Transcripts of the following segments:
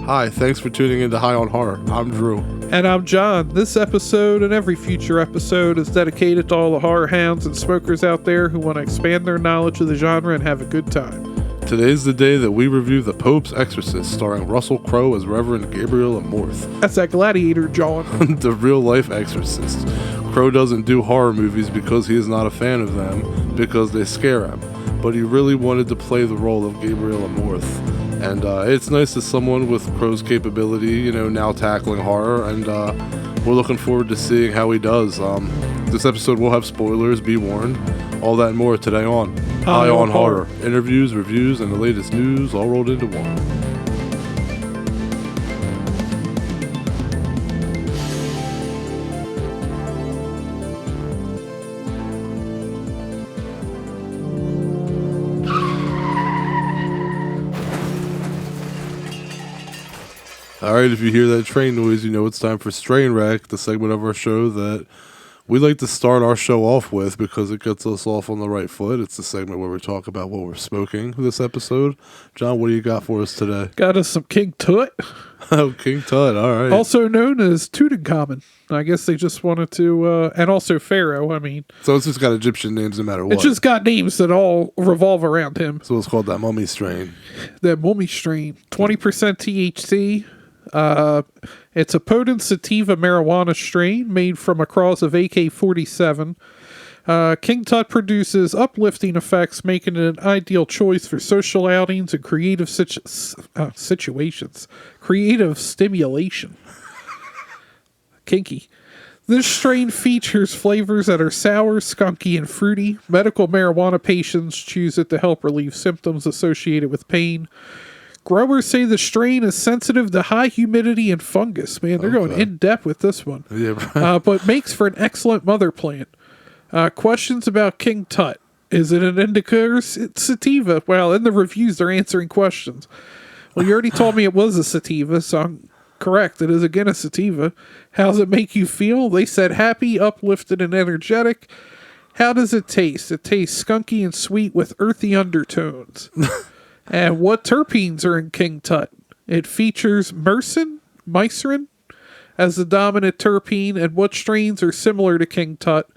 Hi, thanks for tuning in to High on Horror. I'm Drew. And I'm John. This episode and every future episode is dedicated to all the horror hounds and smokers out there who want to expand their knowledge of the genre and have a good time. Today's the day that we review The Pope's Exorcist, starring Russell Crowe as Reverend Gabriel Amorth. That's that gladiator, John. The real-life exorcist. Crowe doesn't do horror movies because he is not a fan of them, because they scare him. But he really wanted to play the role of Gabriel Amorth. And it's nice that someone with Crowe's capability, now tackling horror, and we're looking forward to seeing how he does. This episode will have spoilers, be warned. All that and more today on High on Horror. Interviews, reviews, and the latest news all rolled into one. Alright, if you hear that train noise, you know it's time for Strain Wreck, the segment of our show that we like to start our show off with because it gets us off on the right foot. It's the segment where we talk about what we're smoking this episode. John, what do you got for us today? Got us some King Tut. Oh, King Tut, alright. Also known as Tutankhamun. I guess they just wanted to, and also Pharaoh, So it's just got Egyptian names no matter what. It's just got names that all revolve around him. So it's called that mummy strain. That mummy strain. 20% THC. It's a potent sativa marijuana strain made from a cross of AK-47. King Tut produces uplifting effects, making it an ideal choice for social outings and creative situations. Creative stimulation. Kinky. This strain features flavors that are sour, skunky, and fruity. Medical marijuana patients choose it to help relieve symptoms associated with pain. Growers say the strain is sensitive to high humidity and fungus. Man, they're going in depth with this one. Yeah, right. But makes for an excellent mother plant. Questions about King Tut. Is it an indica or sativa? Well, in the reviews, they're answering questions. Well, you already told me it was a sativa, so I'm correct. It is again a sativa. How does it make you feel? They said happy, uplifted, and energetic. How does it taste? It tastes skunky and sweet with earthy undertones. And what terpenes are in King Tut? It features mycerin as the dominant terpene, and what strains are similar to King Tut?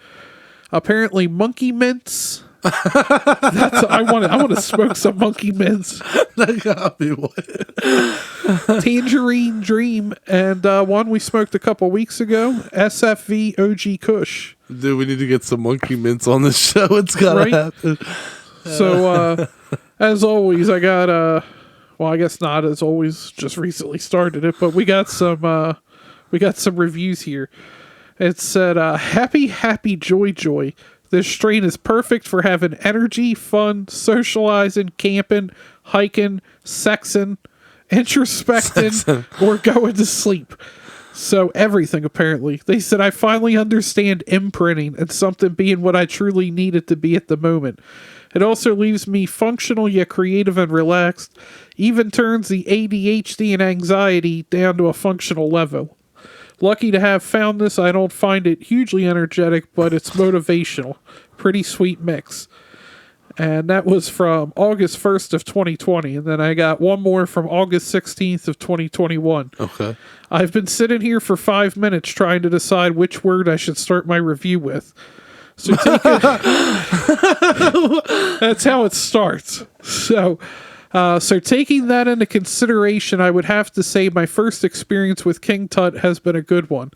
Apparently, monkey mints. I want to smoke some monkey mints. That gotta be what. Tangerine Dream, and one we smoked a couple weeks ago, SFV OG Kush. Dude, we need to get some monkey mints on this show. It's gotta happen. So, as always, I got, I guess not as always, just recently started it, but we got some reviews here. It said, happy, joy. This strain is perfect for having energy, fun, socializing, camping, hiking, sexing, introspecting, or going to sleep. So everything, apparently. They said, I finally understand imprinting and something being what I truly need it to be at the moment. It also leaves me functional yet creative and relaxed. Even turns the ADHD and anxiety down to a functional level. Lucky to have found this. I don't find it hugely energetic, but it's motivational. Pretty sweet mix. And that was from August 1st of 2020. And then I got one more from August 16th of 2021. Okay. I've been sitting here for 5 minutes trying to decide which word I should start my review with. So that's how it starts. So taking that into consideration, I would have to say my first experience with King Tut has been a good one.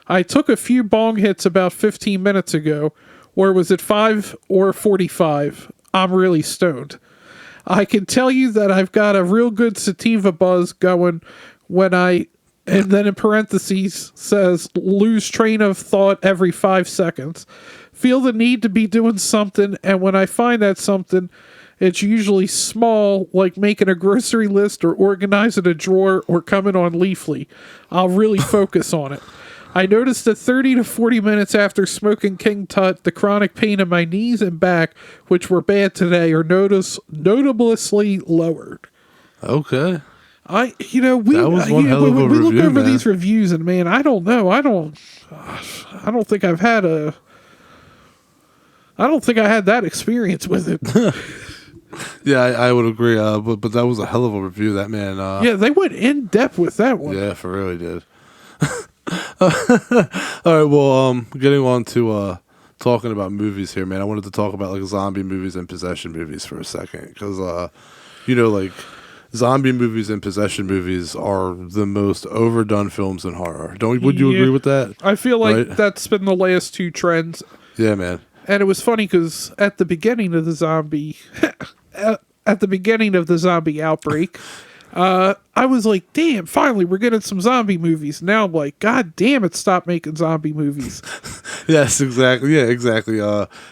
I took a few bong hits about 15 minutes ago, or was it 5 or 45? I'm really stoned. I can tell you that I've got a real good sativa buzz going when and then in parentheses says, lose train of thought every 5 seconds. Feel the need to be doing something, and when I find that something, it's usually small, like making a grocery list or organizing a drawer or coming on Leafly. I'll really focus on it. I noticed that 30 to 40 minutes after smoking King Tut, the chronic pain in my knees and back, which were bad today, are notably lowered. Okay. We look over these reviews, and man, I don't know. I don't think I've had I don't think I had that experience with it. Yeah, I would agree. But that was a hell of a review. That man. Yeah, they went in depth with that one. Yeah, for really did. All right. Well, getting on to talking about movies here, man. I wanted to talk about like zombie movies and possession movies for a second, because like zombie movies and possession movies are the most overdone films in horror. Would you agree with that? I feel like Right? that's been the last two trends. Yeah, man. And it was funny because at the beginning of the zombie, at the beginning of the zombie outbreak, I was like, "Damn! Finally, we're getting some zombie movies." Now I'm like, "God damn it! Stop making zombie movies." Yes, exactly. Yeah, exactly.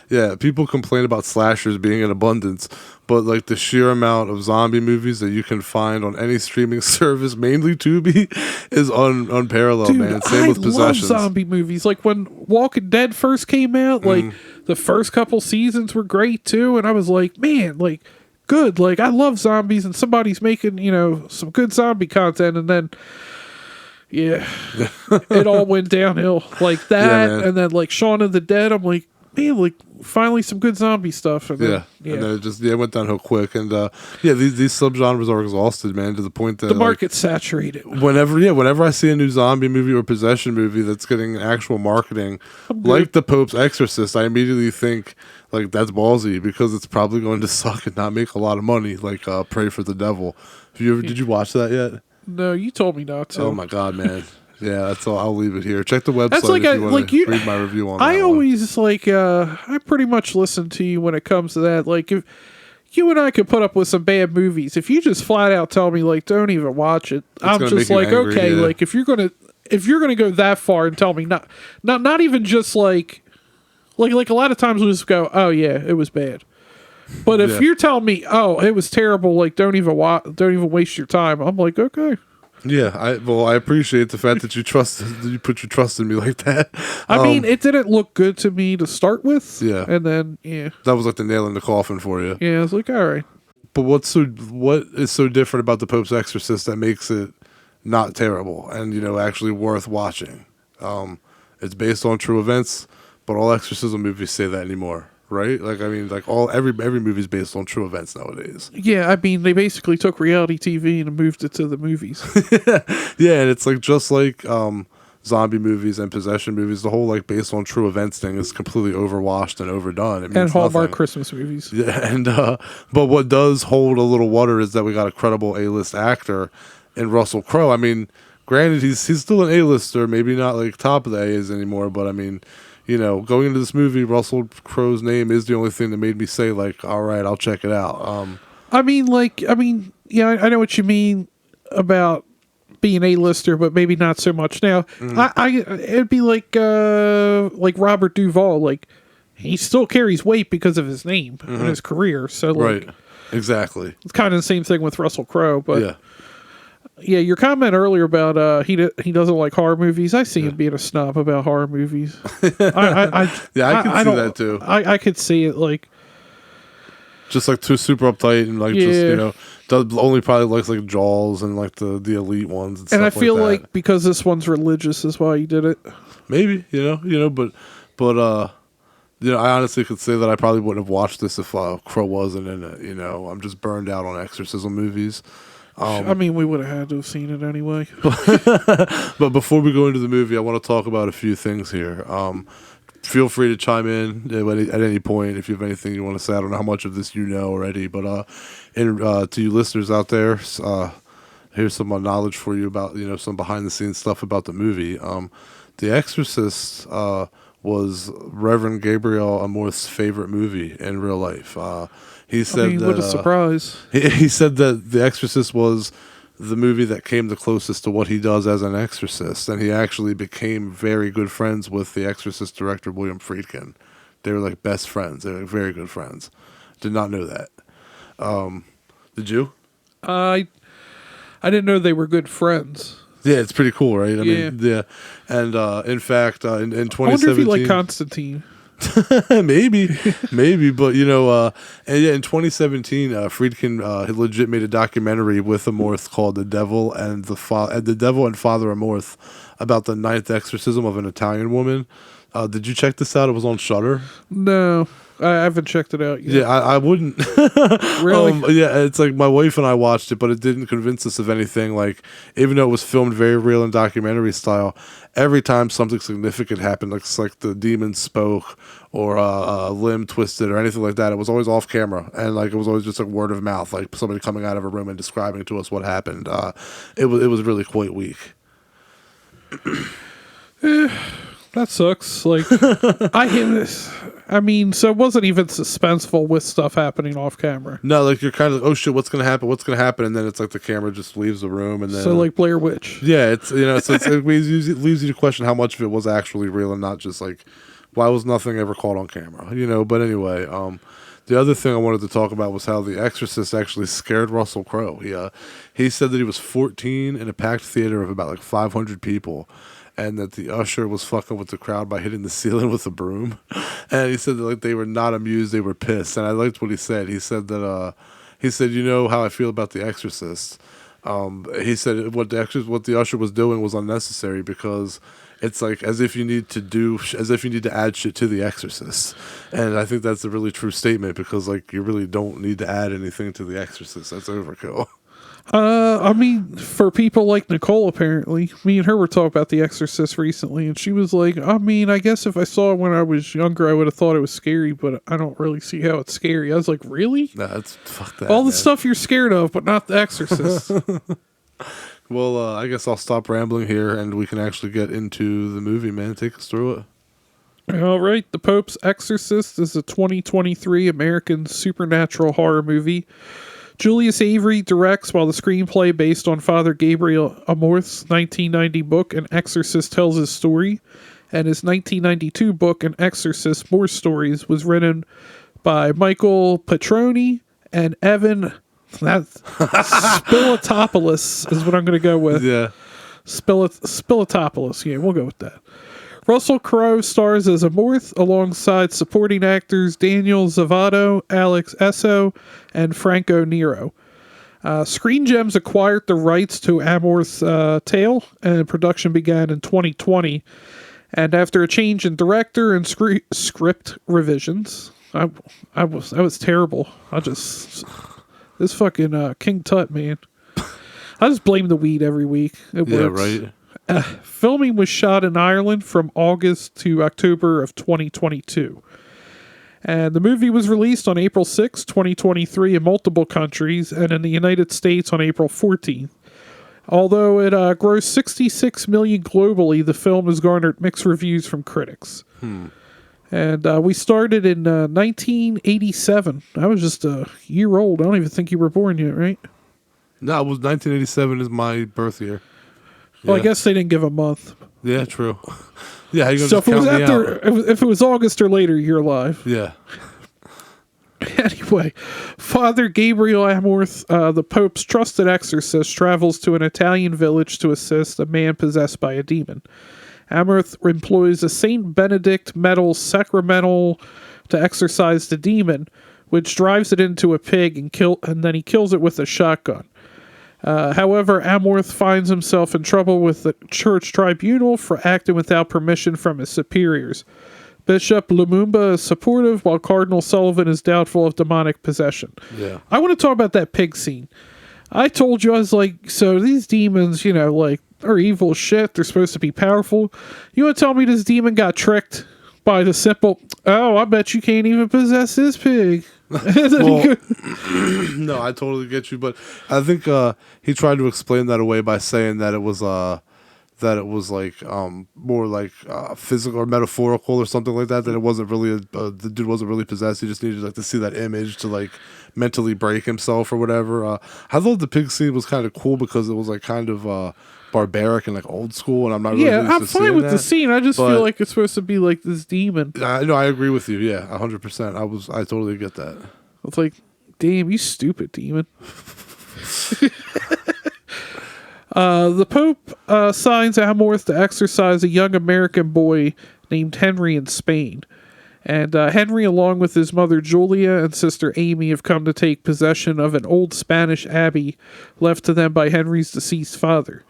Yeah, people complain about slashers being in abundance, but like the sheer amount of zombie movies that you can find on any streaming service, mainly Tubi, is unparalleled, Dude, man. Same I with love Possessions. zombie movies. Like when Walking Dead first came out, like the first couple seasons were great too, and I was like, man, like good. Like I love zombies, and somebody's making some good zombie content, and then yeah, it all went downhill like that, man. and then like Shaun of the Dead. I'm like, man, like finally some good zombie stuff. And then, And then it went downhill quick, and these subgenres are exhausted, man, to the point that the market's saturated. whenever I see a new zombie movie or possession movie that's getting actual marketing, like the Pope's Exorcist, I immediately think like that's ballsy, because it's probably going to suck and not make a lot of money. Like Pray for the Devil. Did you watch that yet? No, you told me not to. Oh my god, man. Yeah, that's all. I'll leave it here. Check the website That's like if you want to you read my review on that. I one. always I pretty much listen to you when it comes to that. Like if you and I could put up with some bad movies, if you just flat out tell me like don't even watch it, I'm gonna just make you like angry, okay, yeah. like if you're gonna go that far and tell me not even just like a lot of times we just go, oh yeah, it was bad. But if Yeah. you're telling me, oh, it was terrible, like don't even waste your time, I'm like, okay. Yeah, I appreciate the fact that you put your trust in me like that. I mean, it didn't look good to me to start with. Yeah. And then That was like the nail in the coffin for you. I was like, all right. But what is so different about the Pope's Exorcist that makes it not terrible and actually worth watching? It's based on true events, but all exorcism movies say that anymore, right? Like I mean, like every movie is based on true events nowadays. Yeah, I mean, they basically took reality TV and moved it to the movies. Yeah, and it's like just like zombie movies and possession movies, the whole like based on true events thing is completely overwashed and overdone. It means And Hallmark nothing. Christmas movies. Yeah, and but what does hold a little water is that we got a credible A-list actor in Russell Crowe. I mean, granted, he's still an A-lister, maybe not like top of the A's anymore, but I mean, going into this movie, Russell Crowe's name is the only thing that made me say like, all right, I'll check it out. I mean, yeah, I know what you mean about being A-lister, but maybe not so much. Now, it'd be like Robert Duvall, like he still carries weight because of his name and his career. So, like, Right, exactly. it's kind of the same thing with Russell Crowe. But Yeah. yeah, your comment earlier about he doesn't like horror movies. I see him being a snob about horror movies. I can see don't- that too. I could see it like. Just like too super uptight and like just Yeah. does only probably likes like Jaws and like the elite ones and And I stuff feel like that. like because this one's religious is why he did it. Maybe but I honestly could say that I probably wouldn't have watched this if Crow wasn't in it. I'm just burned out on exorcism movies. I mean, we would have had to have seen it anyway. But before we go into the movie, I want to talk about a few things here. Feel free to chime in at any point if you have anything you want to say. I don't know how much of this you know already, but to you listeners out there, here's some knowledge for you about some behind the scenes stuff about the movie. The Exorcist was Reverend Gabriel Amorth's favorite movie in real life. He said What a surprise. He said that The Exorcist was the movie that came the closest to what he does as an exorcist, and he actually became very good friends with the Exorcist director William Friedkin. They were like best friends. They were very good friends. Did not know that. Did you? I didn't know they were good friends. Yeah, it's pretty cool, right? I Yeah. mean, yeah. And in fact, in 2017, I wonder if he liked Constantine. maybe, but and yeah, in 2017, Friedkin he legit made a documentary with Amorth called "The Devil and the Devil and Father Amorth" about the ninth exorcism of an Italian woman. Did you check this out? It was on Shudder. No. I haven't checked it out yet. Yeah, I wouldn't. Really? Yeah, it's like my wife and I watched it, but it didn't convince us of anything. Like, even though it was filmed very real and documentary style, every time something significant happened, like the demon spoke or a limb twisted or anything like that, it was always off camera, and like it was always just like word of mouth, like somebody coming out of a room and describing to us what happened. It was really quite weak. That sucks. Like, I hate this. I mean, so it wasn't even suspenseful with stuff happening off camera. No, like you're kind of like, oh shit, what's gonna happen? What's gonna happen? And then it's like the camera just leaves the room, and then So like Blair Witch. yeah, it's it leaves you to question how much of it was actually real and not just like why was nothing ever caught on camera, you know? But anyway, the other thing I wanted to talk about was how The Exorcist actually scared Russell Crowe. He said that he was 14 in a packed theater of about like 500 people, and that the usher was fucking with the crowd by hitting the ceiling with a broom. And he said that like they were not amused, they were pissed. And I liked what he said. He said that you know how I feel about The Exorcist. He said what the usher was doing was unnecessary because it's like as if you need to add shit to The Exorcist. And I think that's a really true statement because like you really don't need to add anything to The Exorcist. That's overkill. I mean, for people like Nicole, apparently, me and her were talking about The Exorcist recently, and she was like, I mean, I guess if I saw it when I was younger, I would have thought it was scary, but I don't really see how it's scary. I was like, really? Nah, that's fuck that. All the man. stuff you're scared of, but not The Exorcist. Well, I guess I'll stop rambling here, and we can actually get into the movie, man. Take us through it. All right, The Pope's Exorcist is a 2023 American supernatural horror movie. Julius Avery directs, while the screenplay based on Father Gabriel Amorth's 1990 book, An Exorcist Tells His Story, and his 1992 book, An Exorcist More Stories, was written by Michael Petroni and Evan Spilotopoulos is what I'm going to go with. Yeah. Spilotopoulos. Yeah, we'll go with that. Russell Crowe stars as Amorth alongside supporting actors Daniel Zavato, Alex Esso, and Franco Nero. Screen Gems acquired the rights to Amorth's tale, and production began in 2020. And after a change in director and script revisions, I was terrible. This fucking King Tut, man. I just blame the weed every week. It works. Yeah, right. Filming was shot in Ireland from August to October of 2022. And the movie was released on April 6, 2023 in multiple countries, and in the United States on April 14th. Although it grossed $66 million globally, the film has garnered mixed reviews from critics. And we started in 1987. I was just a year old. I don't even think you were born yet, right? No, it was 1987 is my birth year. Well, Yeah. I guess they didn't give a month. Yeah, true. Yeah, how you gonna So just if it was count me out? if it was August or later, you're alive. Yeah. Anyway, Father Gabriel Amorth, the Pope's trusted exorcist, travels to an Italian village to assist a man possessed by a demon. Amorth employs a Saint Benedict metal sacramental to exorcise the demon, which drives it into a pig and then he kills it with a shotgun. However, Amorth finds himself in trouble with the church tribunal for acting without permission from his superiors. Bishop Lumumba is supportive, while Cardinal Sullivan is doubtful of demonic possession. Yeah. I want to talk about that pig scene. I told you, I was like, so these demons, you know, like, are evil as shit. They're supposed to be powerful. You want to tell me this demon got tricked by the simple, oh, I bet you can't even possess this pig. Well, no, I totally get you, but I think he tried to explain that away by saying that it was like more like physical or metaphorical or something like that. That it wasn't really the dude wasn't really possessed. He just needed like to see that image to like mentally break himself or whatever. I thought the pig scene was kind of cool because it was like kind of barbaric and like old school, and I'm not really I'm fine with the scene. I just feel like it's supposed to be like this demon. No, I agree with you. Yeah, 100%. I totally get that. It's like, damn, you stupid demon. The Pope signs Amorth to exorcise a young American boy named Henry in Spain. And Henry, along with his mother Julia and sister Amy, have come to take possession of an old Spanish abbey left to them by Henry's deceased father.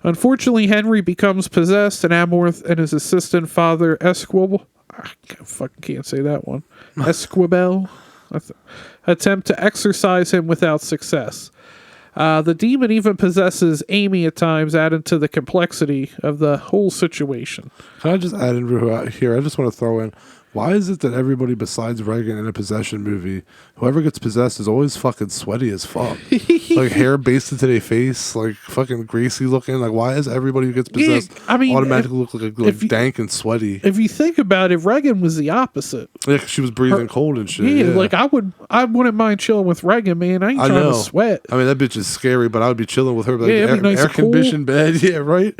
Unfortunately, Henry becomes possessed, and Amorth and his assistant, Father Esquivel, fucking can't say that one. Esquibel. Attempt to exorcise him without success. The demon even possesses Amy at times, adding to the complexity of the whole situation. Can I just add in here? I just want to throw in, why is it that everybody besides Reagan in a possession movie, whoever gets possessed is always fucking sweaty as fuck? Like hair basted to their face, like fucking greasy looking. Like why is everybody who gets possessed automatically look like dank and sweaty? If you think about it, Reagan was the opposite. Yeah, 'cause she was breathing cold and shit. Yeah, like I wouldn't mind chilling with Reagan, man. I ain't trying to sweat. I mean, that bitch is scary, but I would be chilling with her. Like, it'd be nice air and cool. conditioned bed. Yeah, right.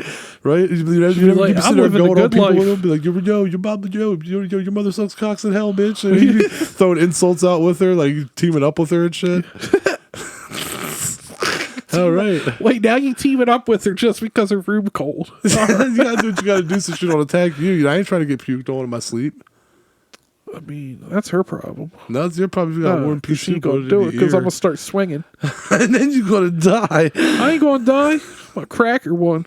You never be sitting there going on people with them, be like, your mother sucks cocks in hell, bitch. And you be throwing insults out with her, like teaming up with her and shit. All right. Wait, now you teaming up with her just because her room cold. You gotta do what you gotta do so she don't attack you. I ain't trying to get puked on in my sleep. I mean, that's her problem. No, it's your problem. You got warm puke. She gonna do it because I'm gonna start swinging, and then you're gonna die. I ain't gonna die. I'm a cracker one.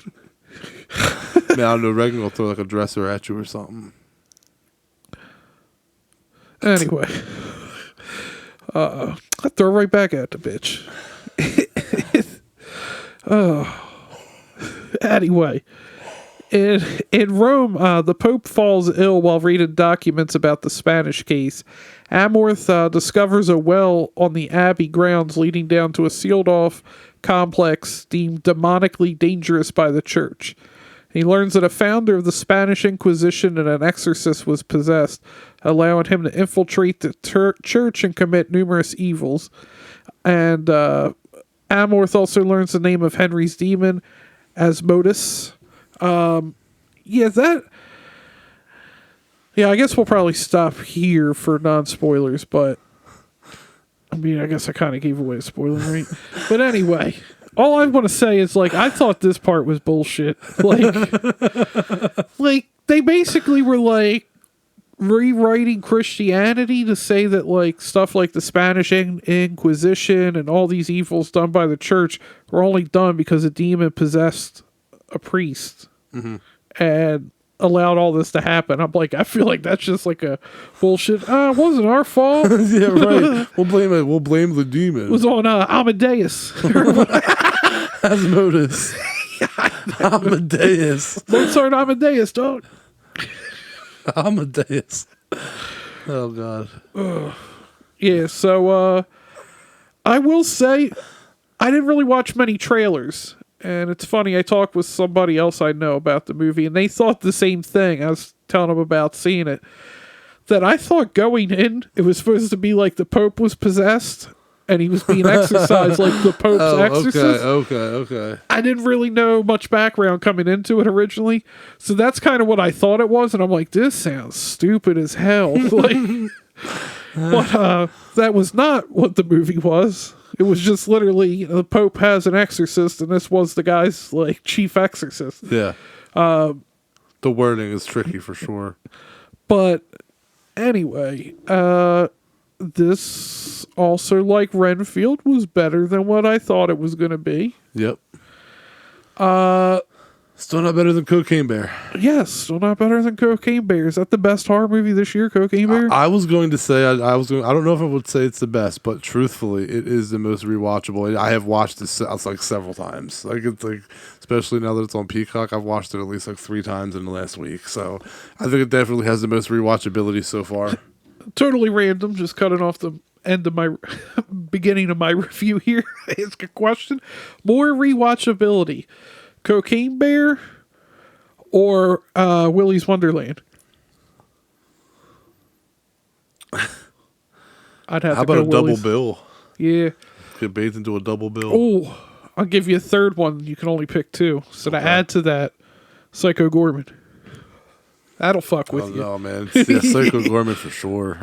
Man, I don't know. Reagan will throw like a dresser at you or something. Anyway, I throw right back at the bitch. Anyway, in Rome, the Pope falls ill while reading documents about the Spanish case. Amorth discovers a well on the abbey grounds leading down to a sealed-off complex deemed demonically dangerous by the church. He learns that a founder of the Spanish Inquisition and an exorcist was possessed, allowing him to infiltrate the church and commit numerous evils. And Amorth also learns the name of Henry's demon, Asmodeus. I guess we'll probably stop here for non-spoilers, but I mean, I guess I kind of gave away a spoiler, right? But anyway, all I want to say is, like, I thought this part was bullshit. Like they basically were, like, rewriting Christianity to say that, like, stuff like the Spanish Inquisition and all these evils done by the church were only done because a demon possessed a priest and allowed all this to happen. I'm like, I feel like that's just like a bullshit. It wasn't our fault. Yeah, right. We'll blame it. We'll blame the demon. It was on Amadeus. Asmodeus. Amadeus. Mozart Amadeus, dog. Amadeus. Oh God. Yeah. So I will say, I didn't really watch many trailers. And it's funny, I talked with somebody else I know about the movie, and they thought the same thing. I was telling them about seeing it. That I thought going in, it was supposed to be like the Pope was possessed, and he was being exorcised like the Pope's exorcist. Okay. I didn't really know much background coming into it originally, so that's kind of what I thought it was, and I'm like, this sounds stupid as hell. But that was not what the movie was. It was just literally the Pope has an exorcist, and this was the guy's like chief exorcist. Yeah. The wording is tricky for sure. But anyway, this also, like Renfield, was better than what I thought it was going to be. Yep. Still not better than Cocaine Bear. Yes, still not better than Cocaine Bear. Is that the best horror movie this year, Cocaine Bear? I was going to say, I don't know if I would say it's the best, but truthfully, it is the most rewatchable. I have watched this like several times. Like, it's like, especially now that it's on Peacock, I've watched it at least like 3 times in the last week. So I think it definitely has the most rewatchability so far. Totally random, just cutting off the end of my beginning of my review here. Ask a question. More rewatchability. Cocaine Bear or Willy's Wonderland? I'd have How to go about a double Willy's. bill? Yeah. Get bathed into a double bill. Oh, I'll give you a third one. You can only pick 2. So to add to that, Psycho Gorman. That'll fuck with you. No, man. Yeah, Psycho Gorman for sure.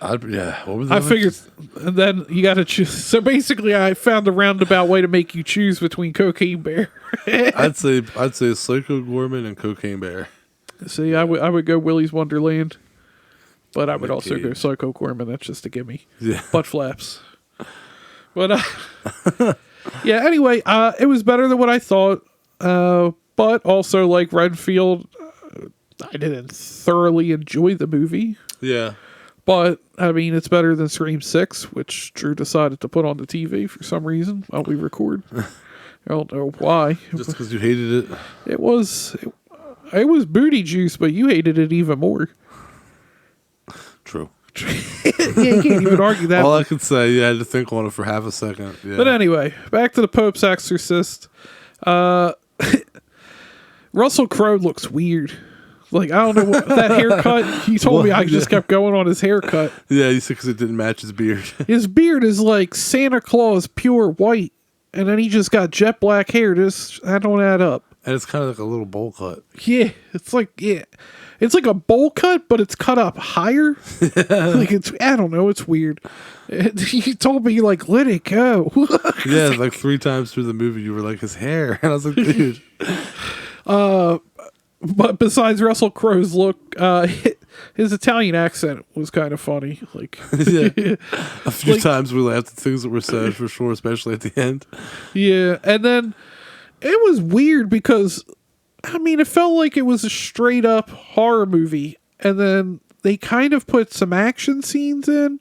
What was that? I figured, and then you got to choose. So basically, I found a roundabout way to make you choose between Cocaine Bear. I'd say Psycho Gorman and Cocaine Bear. See, I would go Willy's Wonderland, but I would Nick also Cage. go Psycho Gorman. That's just a gimme. Yeah. Butt flaps. But yeah. Anyway, it was better than what I thought. But also, like Renfield, I didn't thoroughly enjoy the movie. Yeah. But, I mean, it's better than Scream 6, which Drew decided to put on the TV for some reason while we record. I don't know why. Just because you hated it? It was booty juice, but you hated it even more. True. Yeah, you can't even argue that. All I could say, you had to think on it for half a second. Yeah. But anyway, back to the Pope's Exorcist. Russell Crowe looks weird. Like, I don't know what that haircut. He told me I just kept going on his haircut. Yeah, he said because it didn't match his beard. His beard is like Santa Claus pure white, and then he just got jet black hair. That don't add up. And it's kind of like a little bowl cut. Yeah, it's like it's like a bowl cut, but it's cut up higher. Like I don't know, it's weird. He told me like, let it go. Yeah, like 3 times through the movie, you were like, his hair, and I was like, dude. But besides Russell Crowe's look, his Italian accent was kind of funny. Like, yeah, a few times we laughed at things that were said for sure, especially at the end. Yeah, and then it was weird because, I mean, it felt like it was a straight up horror movie, and then they kind of put some action scenes in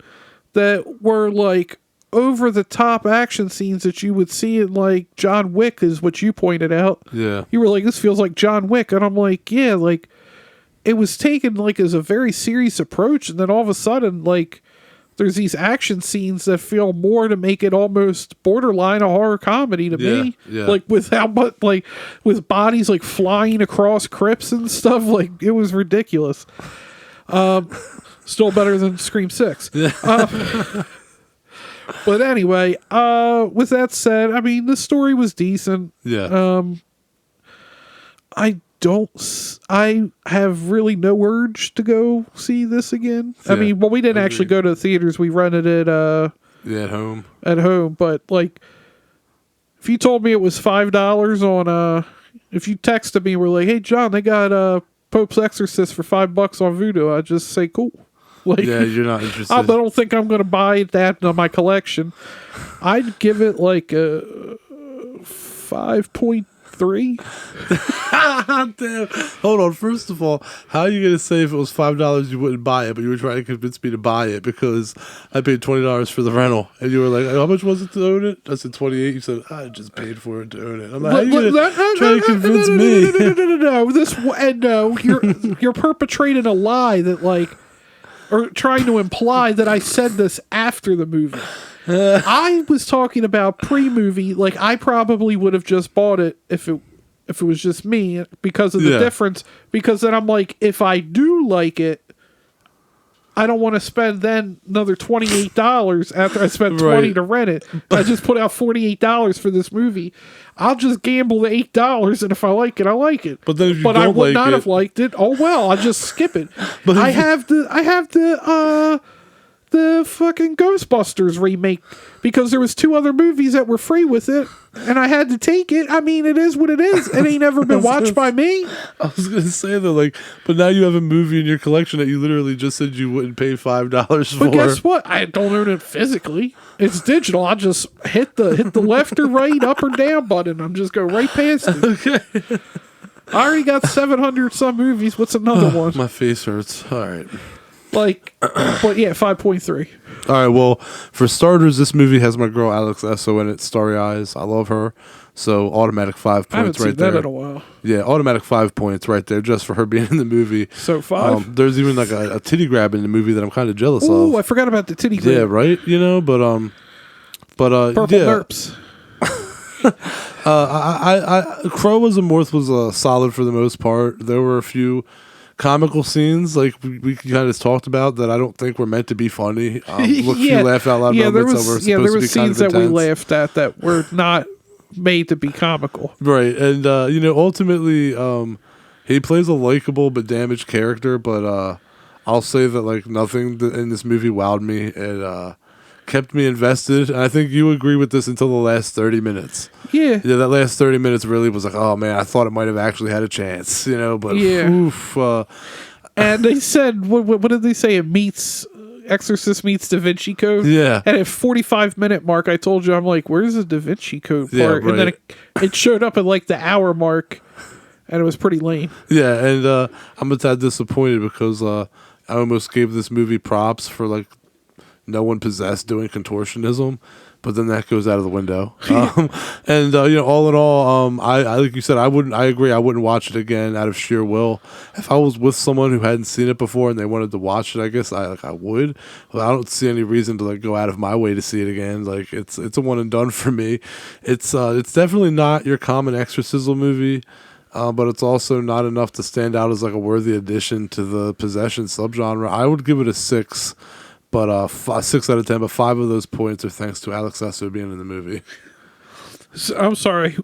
that were like over the top action scenes that you would see in like John Wick, is what you pointed out. Yeah. You were like, this feels like John Wick. And I'm like, yeah, like it was taken like as a very serious approach. And then all of a sudden, like there's these action scenes that feel more to make it almost borderline a horror comedy to me. Yeah. Like with how much, like with bodies like flying across crypts and stuff. Like it was ridiculous. Still better than Scream 6. Yeah. But anyway, with that said, I mean, the story was decent. Yeah. I have really no urge to go see this again. Yeah, I mean, well, we didn't actually go to the theaters. We rented it, yeah, at home. But like, if you told me it was $5 on, if you texted me and were like, hey, John, they got, Pope's Exorcist for $5 on Vudu, I'd just say, cool. Like, yeah, you're not interested. I don't think I'm going to buy that in my collection. I'd give it like a 5.3. Damn. Hold on. First of all, how are you going to say if it was $5 you wouldn't buy it, but you were trying to convince me to buy it because I paid $20 for the rental, and you were like, how much was it to own it? I said $28. You said, I just paid for it to own it. I'm like, how are you trying to convince me? No. You're perpetrating a lie that like, or trying to imply that I said this after the movie. I was talking about pre-movie. Like, I probably would have just bought it if it was just me because of the difference. Because then I'm like, if I do like it, I don't want to spend then another $28 after I spent $20 to rent it. I just put out $48 for this movie. I'll just gamble the $8, and if I like it, I like it. But then if you I would like not have liked it. Oh well, I'll just skip it. But I have the fucking Ghostbusters remake because there was 2 other movies that were free with it, and I had to take it. I mean, it is what it is. It ain't never been watched by me. I was gonna say that, like, but now you have a movie in your collection that you literally just said you wouldn't pay $5 for. But guess what? I don't own it physically. It's digital. I just hit the left or right, up or down button. I'm just go right past it. Okay. I already got 700 some movies. What's another one? My face hurts. All right. Like, but yeah, 5.3. All right. Well, for starters, this movie has my girl Alex Esso in it. Starry Eyes. I love her. So automatic 5 points I haven't right seen there. that in a while. Yeah, automatic 5 points right there just for her being in the movie. So 5. There's even like a titty grab in the movie that I'm kind of jealous of. Oh, I forgot about the titty grab. Yeah, right. You know, but Purple yeah. Nerps. Crowe was solid for the most part. There were a few comical scenes like we kind of talked about that I don't think were meant to be funny. Few laugh out loud moments that were supposed to be kind of intense. there were scenes that we laughed at that were not made to be comical. Right, and ultimately, he plays a likable but damaged character. But I'll say that like nothing in this movie wowed me. It kept me invested, and I think you agree with this until the last 30 minutes. Yeah, that last 30 minutes really was like, oh man, I thought it might have actually had a chance, but oof. And they said, what did they say? It meets Exorcist meets Da Vinci Code. Yeah. And at 45-minute mark, I told you, I'm like, where's the Da Vinci Code part? Yeah, right. And then it showed up at like the hour mark. and it was pretty lame. Yeah, and I'm a tad disappointed because I almost gave this movie props for like no one possessed doing contortionism, but then that goes out of the window. And all in all, I like you said, I agree, I wouldn't watch it again out of sheer will. If I was with someone who hadn't seen it before and they wanted to watch it, I guess I would. But I don't see any reason to like go out of my way to see it again. Like it's a one and done for me. It's definitely not your common exorcism movie. But it's also not enough to stand out as like a worthy addition to the possession subgenre. I would give it a 6. But 6 out of 10. But 5 of those points are thanks to Alex Esso being in the movie. I'm sorry.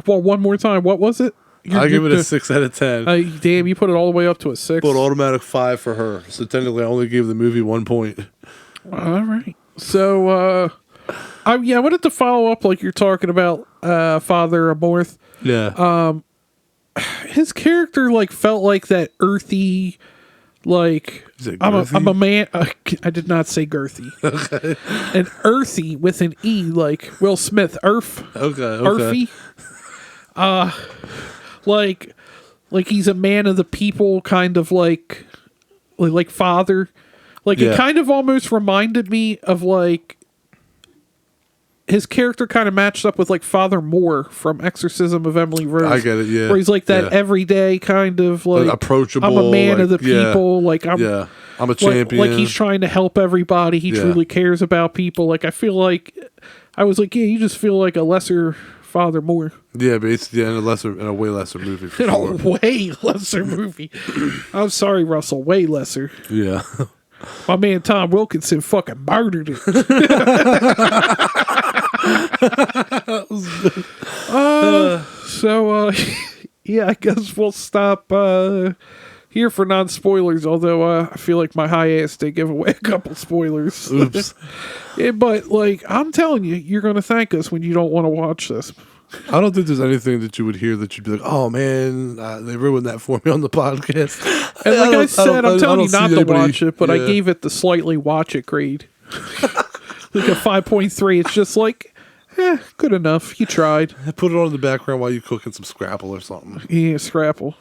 Well, one more time. What was it? I give it a 6 out of 10. Damn, you put it all the way up to a 6. But automatic 5 for her. So technically, I only gave the movie 1 point. All right. So, I wanted to follow up like you're talking about Father Amorth. Yeah. His character like felt like that earthy. Like I'm a man. I did not say girthy. Okay. An earthy with an E, like Will Smith. Earth. Okay. Earthy. Like he's a man of the people, kind of like father. Like it kind of almost reminded me of like his character kind of matched up with like Father Moore from Exorcism of Emily Rose. I get it, yeah. Where he's like that everyday kind of like approachable. I'm a man of the people. Like I'm a champion. Like he's trying to help everybody. He truly cares about people. Like I feel like I was like, you just feel like a lesser Father Moore. Yeah, basically, in a way lesser movie. For sure. A way lesser movie. I'm sorry, Russell. Way lesser. Yeah. My man Tom Wilkinson fucking murdered it. I guess we'll stop here for non-spoilers, although I feel like my high ass did give away a couple spoilers. Oops. Yeah, but like I'm telling you, you're going to thank us when you don't want to watch this. I don't think there's anything that you would hear that you'd be like, oh man, they ruined that for me on the podcast. And like I said, I'm telling you not to watch it, but I gave it the slightly watch it grade. Like a 5.3. It's just like, good enough. You tried. Put it on in the background while you're cooking some Scrapple or something. Yeah, Scrapple.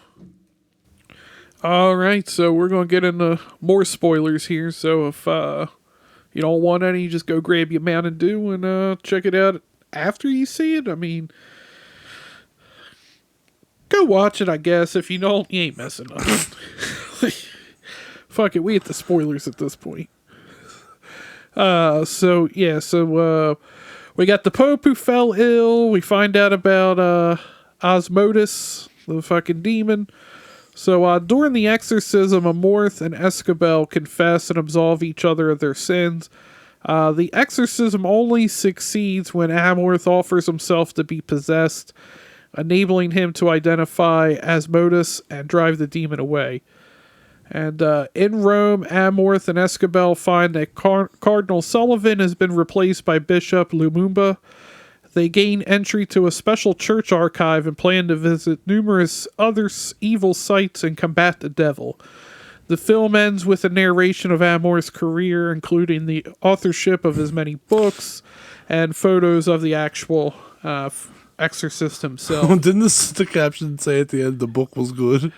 All right, so we're going to get into more spoilers here. So if you don't want any, just go grab your Mountain Dew and check it out after you see it. I mean, go watch it, I guess. If you don't, you ain't messing up. Fuck it, we hit the spoilers at this point. So we got the Pope who fell ill. We find out about Osmotus, the fucking demon. So during the exorcism, Amorth and Escabel confess and absolve each other of their sins. The exorcism only succeeds when Amorth offers himself to be possessed, enabling him to identify Asmodeus and drive the demon away. And in Rome, Amorth and Escabel find that Cardinal Sullivan has been replaced by Bishop Lumumba. They gain entry to a special church archive and plan to visit numerous other evil sites and combat the devil. The film ends with a narration of Amorth's career, including the authorship of his many books and photos of the actual exorcist himself. Didn't the caption say at the end the book was good?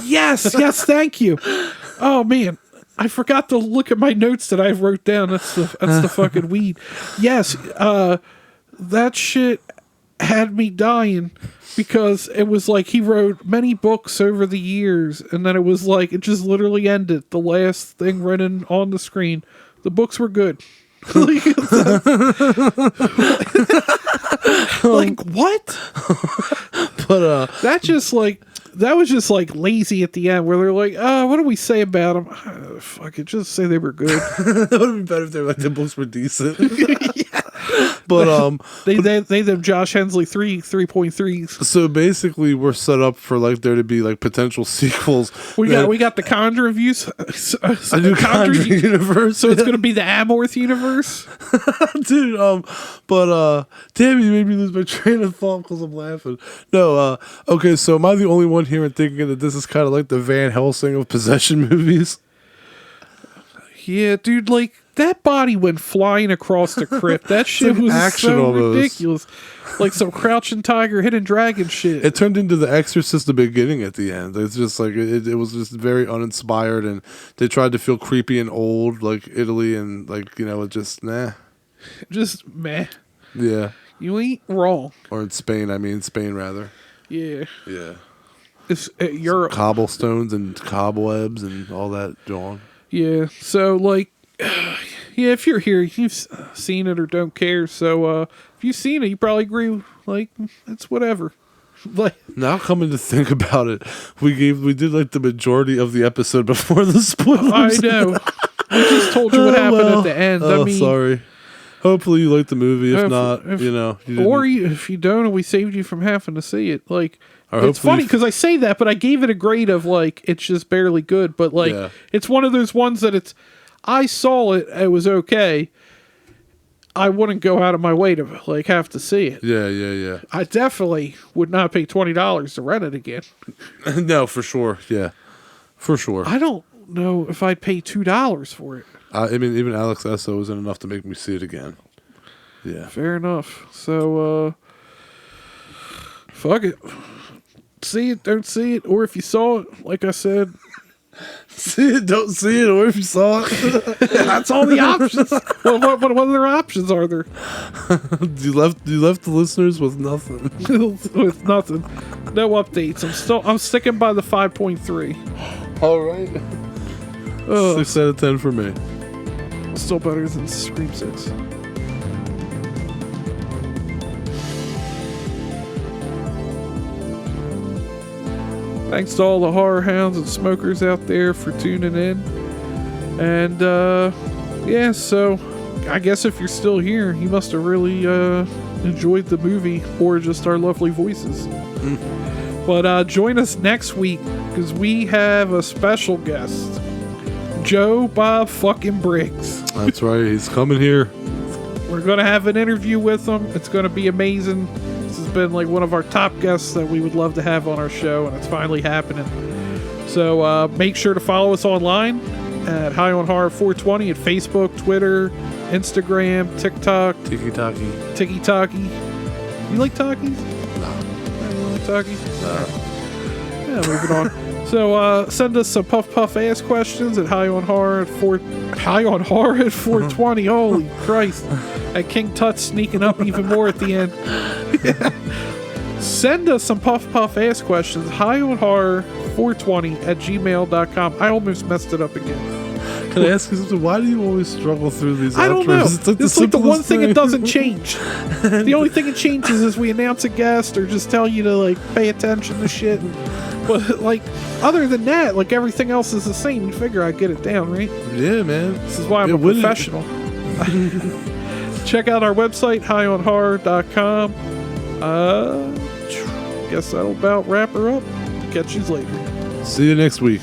Yes, thank you. Oh man, I forgot to look at my notes that I wrote down. That's the fucking weed. Yes, that shit had me dying because it was like he wrote many books over the years, and then it was like it just literally ended. The last thing written on the screen. The books were good. Like what? But that was just like lazy at the end, where they're like, what do we say about them? Fuck it, just say they were good. That would have been better if they were like the books were decent. Yeah. But they them Josh Hensley 3.3s. So basically, we're set up for like there to be like potential sequels. We got the Conjuring views, a new Conjuring universe. So it's gonna be the Amorth universe, dude. Damn, you made me lose my train of thought because I'm laughing. No, okay. So am I the only one here and thinking that this is kind of like the Van Helsing of possession movies? Yeah, dude. Like that body went flying across the crypt. That shit like was action so almost. ridiculous. Like some Crouching Tiger, Hidden Dragon shit. It turned into the Exorcist the beginning at the end. It's just like it was just very uninspired, and they tried to feel creepy and old, like Italy, and like it just nah. Just meh. Yeah. You ain't wrong. Or in Spain, I mean Spain rather. Yeah. Yeah. It's Europe. Cobblestones and cobwebs and all that going. Yeah. So like, yeah, if you're here, you've seen it or don't care. So if you've seen it, you probably agree. Like, it's whatever. Like, now coming to think about it, we did like the majority of the episode before the spoilers. I know. I just told you what happened at the end. Oh, I mean, sorry. Hopefully you liked the movie. If not, you or if you don't, and we saved you from having to see it. Like, or it's funny because I say that, but I gave it a grade of like it's just barely good. But like, it's one of those ones that I saw it. It was okay. I wouldn't go out of my way to like have to see it. Yeah. I definitely would not pay $20 to rent it again. No, for sure. Yeah, for sure. I don't know if I'd pay $2 for it. I mean, even Alex Esso wasn't enough to make me see it again. Yeah. Fair enough. So, fuck it. See it, don't see it, or if you saw it, like I said, see it, don't see it, or if you saw it. That's all the options. What other options are there? You left the listeners with nothing. With nothing. No updates. I'm sticking by the 5.3. All right. 6 out of 10 for me. Still better than Scream 6. Thanks to all the horror hounds and smokers out there for tuning in. And, yeah, so I guess if you're still here, you must have really enjoyed the movie or just our lovely voices. But join us next week because we have a special guest, Joe Bob fucking Briggs. That's right. He's coming here. We're going to have an interview with him. It's going to be amazing. This has been like one of our top guests that we would love to have on our show, and it's finally happening. So make sure to follow us online at High on Horror 420 at Facebook, Twitter, Instagram, TikTok. Tiki Taki. You like Takis? No. You like Takis? No. Yeah, moving on. So send us some puff ass questions at High on Horror at 420. Holy Christ. At King Tut's sneaking up even more at the end. Send us some puff ass questions. High on Horror 420 at gmail.com. I almost messed it up again. Can I ask you something? Why do you always struggle through these outros? I don't know. It's like the one thing it doesn't change. The only thing it changes is we announce a guest or just tell you to like pay attention to shit. But like other than that, like everything else is the same. You figure I'd get it down, right? Yeah, man. This is why I'm a professional. Check out our website, highonhorror.com. Guess that'll about wrap her up. Catch you later. See you next week.